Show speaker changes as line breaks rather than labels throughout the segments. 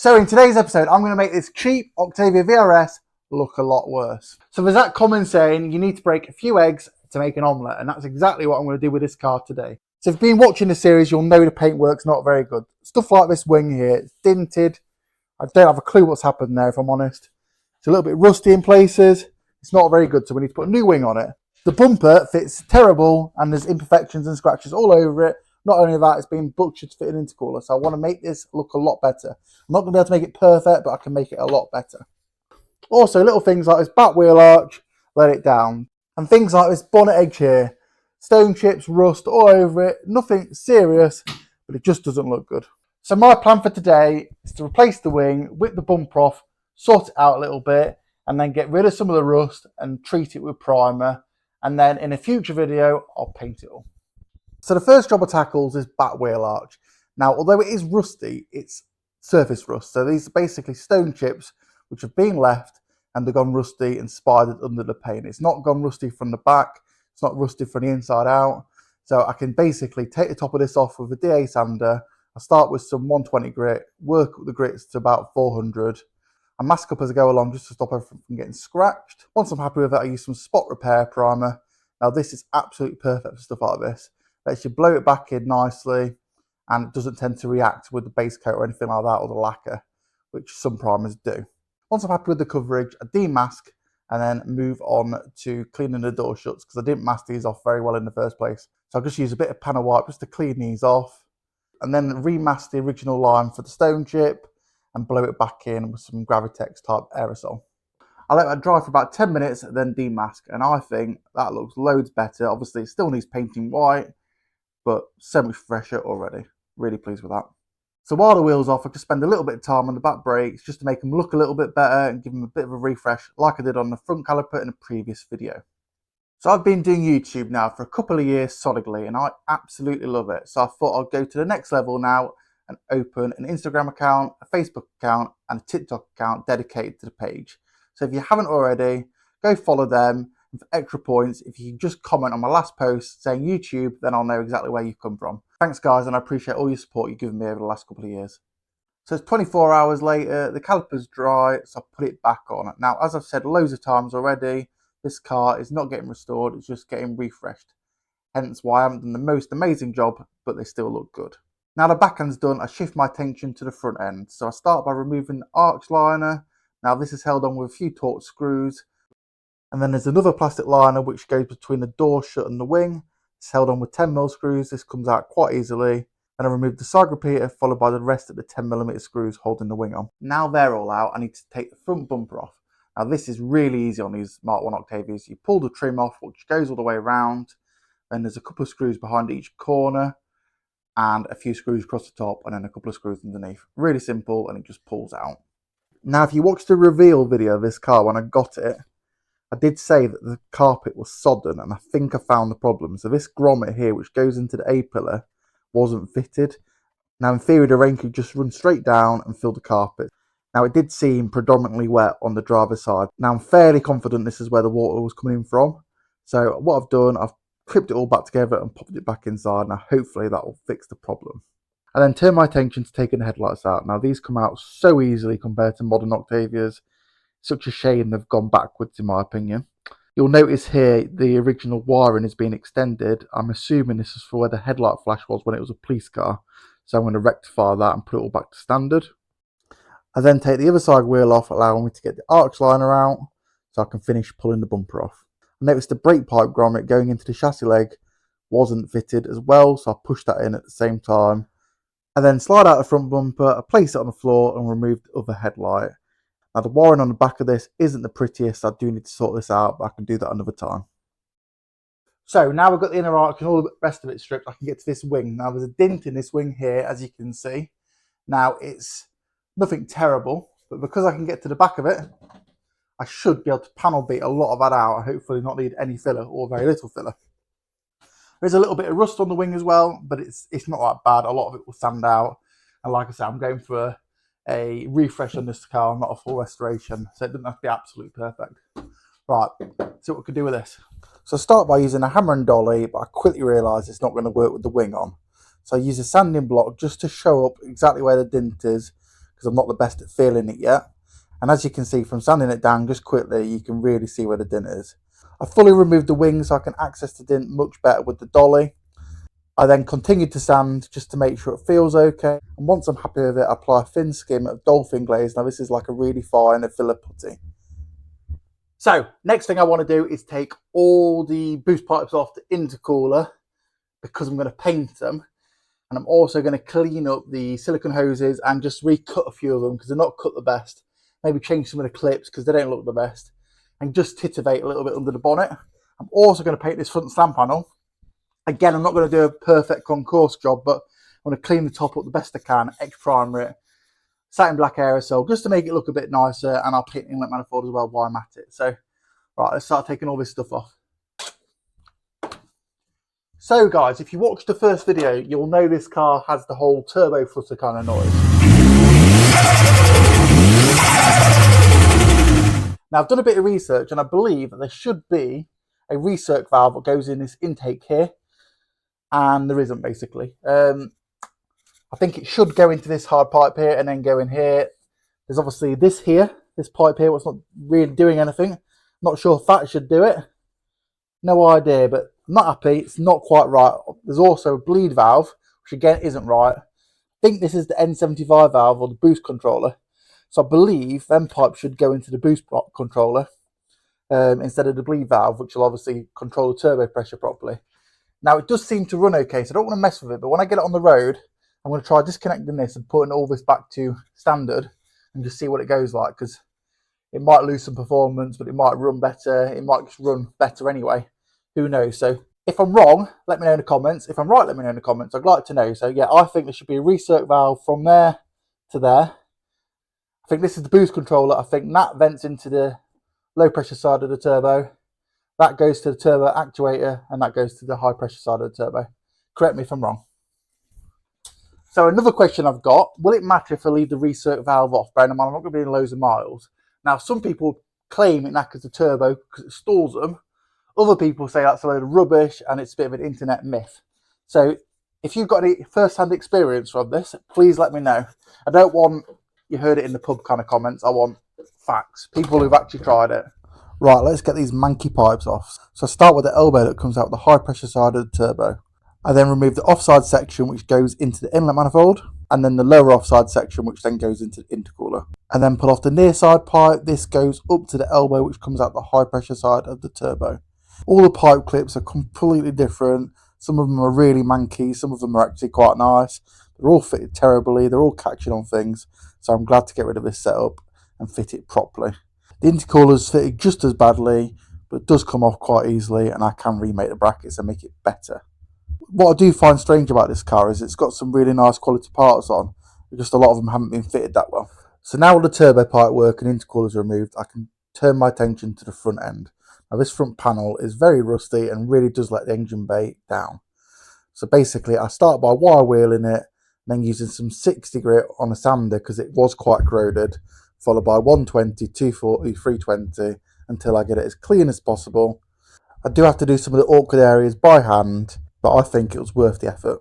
So in today's episode, I'm going to make this cheap Octavia vRS look a lot worse. So there's that common saying, you need to break a few eggs to make an omelette, and that's exactly what I'm going to do with this car today. So if you've been watching the series, you'll know the paintwork's not very good. Stuff like this wing here, it's dinted. I don't have a clue what's happened there, if I'm honest. It's a little bit rusty in places. It's not very good, so we need to put a new wing on it. The bumper fits terrible, and there's imperfections and scratches all over it. Not only that, it's been butchered to fit an intercooler, so I want to make this look a lot better. I'm not going to be able to make it perfect, but I can make it a lot better. Also, little things like this back wheel arch, let it down. And things like this bonnet edge here. Stone chips, rust all over it. Nothing serious, but it just doesn't look good. So my plan for today is to replace the wing, whip the bumper off, sort it out a little bit, and then get rid of some of the rust and treat it with primer. And then in a future video, I'll paint it all. So the first job I tackles is back wheel arch. Now, although it is rusty, it's surface rust. So these are basically stone chips which have been left and they've gone rusty and spidered under the paint. It's not gone rusty from the back. It's not rusty from the inside out. So I can basically take the top of this off with a DA sander. I start with some 120 grit, work up the grits to about 400. I mask up as I go along just to stop everything from getting scratched. Once I'm happy with it, I use some spot repair primer. Now this is absolutely perfect for stuff like this. Lets you blow it back in nicely and it doesn't tend to react with the base coat or anything like that or the lacquer, which some primers do. Once I'm happy with the coverage, I demask and then move on to cleaning the door shuts because I didn't mask these off very well in the first place. So I'll just use a bit of panel wipe just to clean these off and then remask the original line for the stone chip and blow it back in with some Gravitex type aerosol. I let that dry for about 10 minutes and then demask, and I think that looks loads better. Obviously it still needs painting white, but so much fresher already. Really pleased with that. So while the wheel's off, I just spend a little bit of time on the back brakes just to make them look a little bit better and give them a bit of a refresh like I did on the front caliper in a previous video. So I've been doing YouTube now for a couple of years solidly and I absolutely love it. So I thought I'd go to the next level now and open an Instagram account, a Facebook account and a TikTok account dedicated to the page. So if you haven't already, go follow them. And for extra points, if you can just comment on my last post saying YouTube, then I'll know exactly where you've come from. Thanks guys, and I appreciate all your support you've given me over the last couple of years. So it's 24 hours later, the caliper's dry, so I put it back on. Now, as I've said loads of times already, this car is not getting restored, it's just getting refreshed. Hence why I haven't done the most amazing job, but they still look good. Now the back end's done, I shift my attention to the front end. So I start by removing the arch liner. Now this is held on with a few taut screws. And then there's another plastic liner which goes between the door shut and the wing. It's held on with 10mm screws. This comes out quite easily. And I remove the side repeater followed by the rest of the 10mm screws holding the wing on. Now they're all out, I need to take the front bumper off. Now this is really easy on these Mark 1 Octavias. You pull the trim off which goes all the way around. Then there's a couple of screws behind each corner and a few screws across the top and then a couple of screws underneath. Really simple and it just pulls out. Now if you watch the reveal video of this car when I got it, I did say that the carpet was sodden and I think I found the problem. So this grommet here, which goes into the A-pillar, wasn't fitted. Now in theory, the rain could just run straight down and fill the carpet. Now it did seem predominantly wet on the driver's side. Now I'm fairly confident this is where the water was coming in from. So what I've done, I've clipped it all back together and popped it back inside. Now hopefully that will fix the problem. I then turn my attention to taking the headlights out. Now these come out so easily compared to modern Octavias. Such a shame they've gone backwards in my opinion. You'll notice here the original wiring is being extended. I'm assuming this is for where the headlight flash was when it was a police car. So I'm going to rectify that and put it all back to standard. I then take the other side wheel off, allowing me to get the arch liner out so I can finish pulling the bumper off. I noticed the brake pipe grommet going into the chassis leg wasn't fitted as well, so I pushed that in at the same time. I then slide out the front bumper, I place it on the floor and remove the other headlight. Now the wiring on the back of this isn't the prettiest, I do need to sort this out, but I can do that another time. So now we've got the inner arch and all the rest of it stripped, I can get to this wing. Now there's a dent in this wing here, as you can see. Now it's nothing terrible, but because I can get to the back of it, I should be able to panel beat a lot of that out and hopefully not need any filler or very little filler. There's a little bit of rust on the wing as well, but it's not that bad. A lot of it will stand out. And like I said, I'm going for a refresh on this car, not a full restoration, so it doesn't have to be absolutely perfect. Right, see what we can do with this. So I start by using a hammer and dolly, but I quickly realise it's not going to work with the wing on. So I use a sanding block just to show up exactly where the dent is, because I'm not the best at feeling it yet. And as you can see from sanding it down just quickly, you can really see where the dint is. I fully removed the wing so I can access the dint much better with the dolly. I then continued to sand just to make sure it feels okay. And once I'm happy with it, I apply a thin skim of dolphin glaze. Now this is like a really fine filler putty. So next thing I want to do is take all the boost pipes off the intercooler because I'm going to paint them. And I'm also going to clean up the silicone hoses and just recut a few of them because they're not cut the best. Maybe change some of the clips because they don't look the best. And just titivate a little bit under the bonnet. I'm also going to paint this front slam panel. Again, I'm not going to do a perfect concourse job, but I'm going to clean the top up the best I can, primer it, satin black aerosol, just to make it look a bit nicer, and I'll paint the inlet manifold as well while I'm at it. So, right, let's start taking all this stuff off. So guys, if you watched the first video, you'll know this car has the whole turbo flutter kind of noise. Now, I've done a bit of research, and I believe that there should be a recirc valve that goes in this intake here. And there isn't, basically. I think it should go into this hard pipe here and then go in here. There's obviously this here, this pipe here, what's not really doing anything. Not sure if that should do it. No idea, but I'm not happy. It's not quite right. There's also a bleed valve, which again isn't right. I think this is the N75 valve or the boost controller. So I believe them pipes should go into the boost controller instead of the bleed valve, which will obviously control the turbo pressure properly. Now, it does seem to run okay, so I don't want to mess with it, but when I get it on the road, I'm going to try disconnecting this and putting all this back to standard and just see what it goes like, because it might lose some performance, but it might run better. It might just run better anyway. Who knows? So if I'm wrong, let me know in the comments. If I'm right, let me know in the comments. I'd like to know. So yeah, I think there should be a recirc valve from there to there. I think this is the boost controller. I think that vents into the low pressure side of the turbo. That goes to the turbo actuator, and that goes to the high pressure side of the turbo. Correct me if I'm wrong. So another question I've got, will it matter if I leave the recirc valve off? Bearing in mind, I'm not going to be in loads of miles. Now, some people claim it knackers the turbo because it stalls them. Other people say that's a load of rubbish and it's a bit of an internet myth. So if you've got any first-hand experience from this, please let me know. I don't want you heard it in the pub kind of comments. I want facts, people who've actually tried it. Right, let's get these manky pipes off. So I start with the elbow that comes out the high pressure side of the turbo. I then remove the offside section which goes into the inlet manifold, and then the lower offside section which then goes into the intercooler. And then pull off the near side pipe. This goes up to the elbow which comes out the high pressure side of the turbo. All the pipe clips are completely different. Some of them are really manky, some of them are actually quite nice. They're all fitted terribly, they're all catching on things, so I'm glad to get rid of this setup and fit it properly. The intercooler's fitted just as badly, but it does come off quite easily, and I can remake the brackets and make it better. What I do find strange about this car is it's got some really nice quality parts on, but just a lot of them haven't been fitted that well. So now all the turbo pipe work and intercoolers are removed, I can turn my attention to the front end. Now this front panel is very rusty and really does let the engine bay down. So basically I start by wire wheeling it, then using some 60 grit on a sander because it was quite corroded, followed by 120, 240, 320 until I get it as clean as possible. I do have to do some of the awkward areas by hand, but I think it was worth the effort.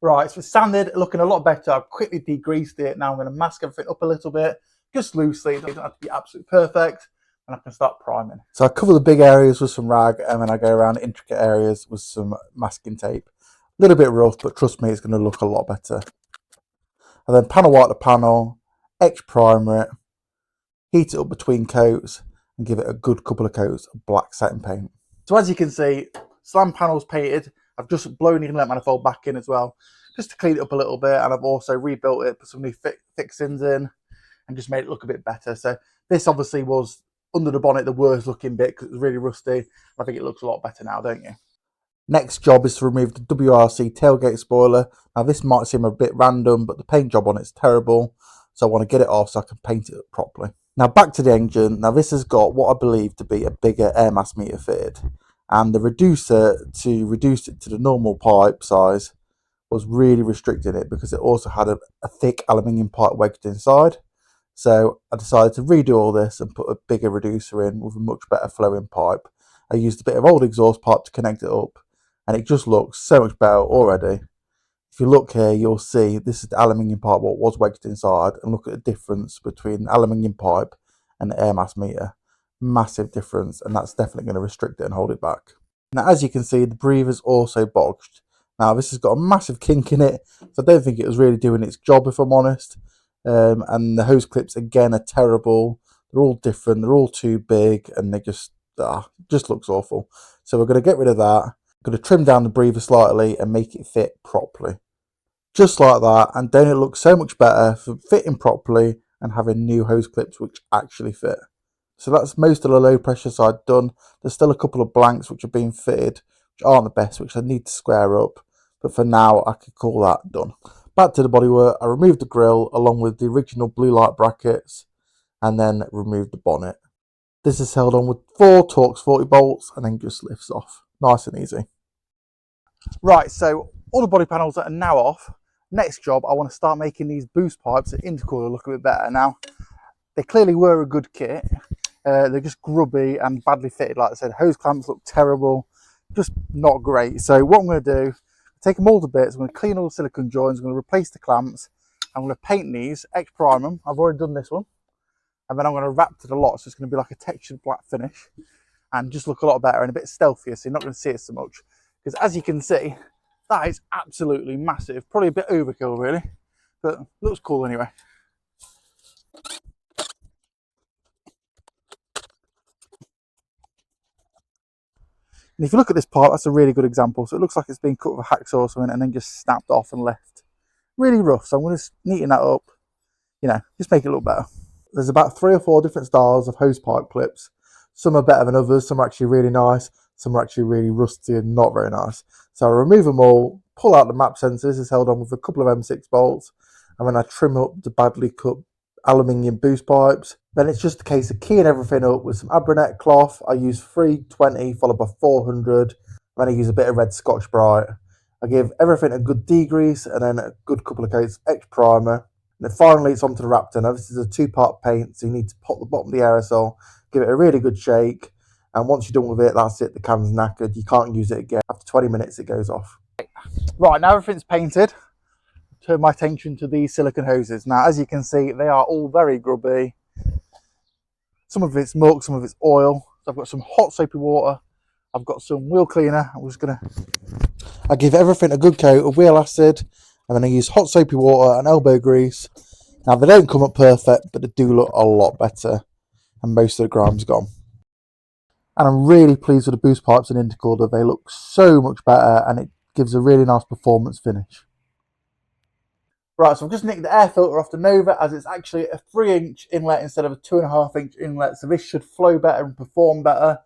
Right, so it's sanded, looking a lot better. I've quickly degreased it. Now I'm going to mask everything up a little bit, just loosely. It doesn't have to be absolutely perfect. And I can start priming. So I cover the big areas with some rag, and then I go around the intricate areas with some masking tape. A little bit rough, but trust me, it's going to look a lot better. And then panel white the panel, primer it, heat it up between coats, and give it a good couple of coats of black satin paint. So as you can see, slam panel's painted. I've just blown the inlet manifold back in as well, just to clean it up a little bit, and I've also rebuilt it, put some new fixings in, and just made it look a bit better. So this obviously was under the bonnet the worst looking bit because it was really rusty. I think it looks a lot better now, don't you? Next job is to remove the WRC tailgate spoiler. Now this might seem a bit random, but the paint job on it's terrible, so I want to get it off so I can paint it properly. Now back to the engine. Now this has got what I believe to be a bigger air mass meter fitted, and the reducer to reduce it to the normal pipe size was really restricting it because it also had a thick aluminium pipe wedged inside. So I decided to redo all this and put a bigger reducer in with a much better flowing pipe. I used a bit of old exhaust pipe to connect it up, and it just looks so much better already. If you look here, you'll see this is the aluminium pipe, what was wedged inside, and look at the difference between the aluminium pipe and the air mass meter. Massive difference, and that's definitely going to restrict it and hold it back. Now, as you can see, the breather's also bodged. Now, this has got a massive kink in it, so I don't think it was really doing its job, if I'm honest. And the hose clips, again, are terrible. They're all different, they're all too big, and they just looks awful. So we're going to get rid of that. We're going to trim down the breather slightly and make it fit properly. Just like that, and don't it look so much better for fitting properly and having new hose clips which actually fit. So that's most of the low pressure side done. There's still a couple of blanks which are being fitted, which aren't the best, which I need to square up. But for now, I could call that done. Back to the bodywork, I removed the grille along with the original blue light brackets and then removed the bonnet. This is held on with 4 Torx 40 bolts and then just lifts off. Nice and easy. Right, so all the body panels are now off. Next job, I want to start making these boost pipes and intercooler look a bit better. Now, they clearly were a good kit. They're just grubby and badly fitted. Like I said, hose clamps look terrible, just not great. So what I'm going to do, take them all to bits. I'm going to clean all the silicone joints. I'm going to replace the clamps. I'm going to paint these, prime them. I've already done this one. And then I'm going to wrap to the lot, so it's going to be like a textured black finish and just look a lot better and a bit stealthier, so you're not going to see it so much. Because as you can see, that is absolutely massive. Probably a bit overkill, really, but looks cool anyway. And if you look at this part, that's a really good example. So it looks like it's been cut with a hacksaw or something and then just snapped off and left. Really rough, so I'm going to neaten that up, just make it look better. There's about 3 or 4 different styles of hose pipe clips. Some are better than others, some are actually really nice, some are actually really rusty and not very nice. So I remove them all, pull out the map sensors. This is held on with a couple of M6 bolts, and then I trim up the badly cut aluminium boost pipes. Then it's just a case of keying everything up with some Abranet cloth. I use 320 followed by 400, then I use a bit of red Scotch-Brite. I give everything a good degrease and then a good couple of coats of X primer. And then finally it's onto the Raptor. Now this is a 2-part paint, so you need to pop the bottom of the aerosol, give it a really good shake, and once you're done with it, that's it, the can's knackered. You can't use it again. After 20 minutes it goes off. Right, now everything's painted, turn my attention to these silicone hoses. Now as you can see, they are all very grubby. Some of it's muck, some of it's oil. So I've got some hot soapy water, I've got some wheel cleaner. I give everything a good coat of wheel acid, and then I use hot soapy water and elbow grease. Now they don't come up perfect, but they do look a lot better, and most of the grime's gone. And I'm really pleased with the boost pipes and intercooler. They look so much better, and it gives a really nice performance finish. Right, so I've just nicked the air filter off the Nova, as it's actually a 3-inch inlet instead of a 2.5-inch inlet, so this should flow better and perform better.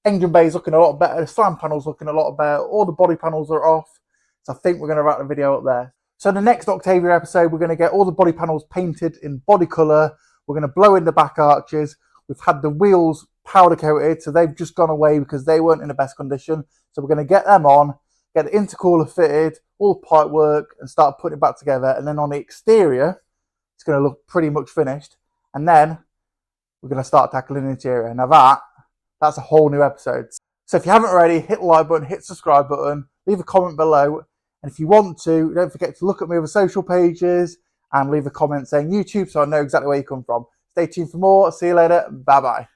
Engine bay is looking a lot better, the slam panel's looking a lot better, all the body panels are off, so I think we're going to wrap the video up there. So in the next Octavia episode, we're going to get all the body panels painted in body colour, we're going to blow in the back arches, we've had the wheels powder coated, so they've just gone away because they weren't in the best condition, so we're going to get them on, get the intercooler fitted, all the pipe work, and start putting it back together. And then on the exterior, it's going to look pretty much finished. And then we're going to start tackling the interior. Now that's a whole new episode. So if you haven't already, hit the like button, hit the subscribe button, leave a comment below. And if you want to, don't forget to look at my other social pages and leave a comment saying YouTube, so I know exactly where you come from. Stay tuned for more. See you later. Bye-bye.